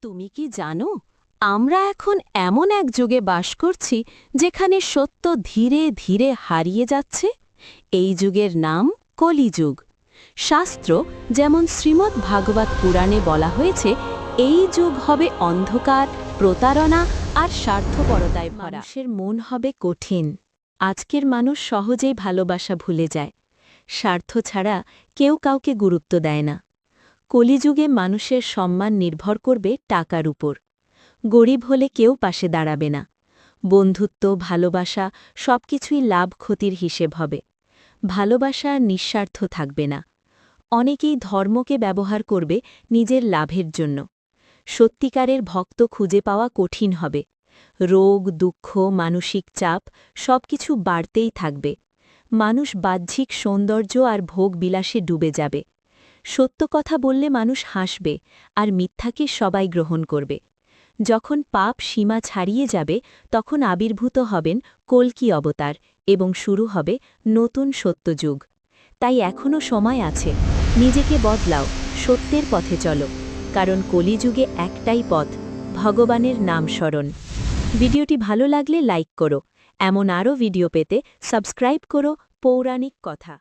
তুমি কি জানো আমরা এখন এমন এক যুগে বাস করছি যেখানে সত্য ধীরে ধীরে হারিয়ে যাচ্ছে। এই যুগের নাম কলিযুগ। শাস্ত্র যেমন শ্রীমদ্ ভাগবত পুরাণে বলা হয়েছে, এই যুগ হবে অন্ধকার, প্রতারণা আর স্বার্থপরতায় ভরা। মানুষের মন হবে কঠিন। আজকের মানুষ সহজেই ভালোবাসা ভুলে যায়। স্বার্থ ছাড়া কেউ কাউকে গুরুত্ব দেয় না। কলিযুগে মানুষের সম্মান নির্ভর করবে টাকার উপর। গরিব হলে কেউ পাশে দাঁড়াবে না। বন্ধুত্ব, ভালোবাসা সবকিছুই লাভ ক্ষতির হিসেব হবে। ভালোবাসা আর নিঃস্বার্থ থাকবে না। অনেকেই ধর্মকে ব্যবহার করবে নিজের লাভের জন্য। সত্যিকারের ভক্ত খুঁজে পাওয়া কঠিন হবে। রোগ, দুঃখ, মানসিক চাপ সবকিছু বাড়তেই থাকবে। মানুষ বাহ্যিক সৌন্দর্য আর ভোগ বিলাসে ডুবে যাবে। সত্য কথা বললে মানুষ হাসবে, আর মিথ্যাকে সবাই গ্রহণ করবে। যখন পাপ সীমা ছাড়িয়ে যাবে, তখন আবির্ভূত হবেন কল্কি অবতার এবং শুরু হবে নতুন সত্যযুগ। তাই এখনও সময় আছে। নিজেকে বদলাও, সত্যের পথে চলো, কারণ কলিযুগে একটাই পথ, ভগবানের নাম স্মরণ। ভিডিওটি ভালো লাগলে লাইক করো। এমন আরও ভিডিও পেতে সাবস্ক্রাইব করো পৌরাণিক কথা।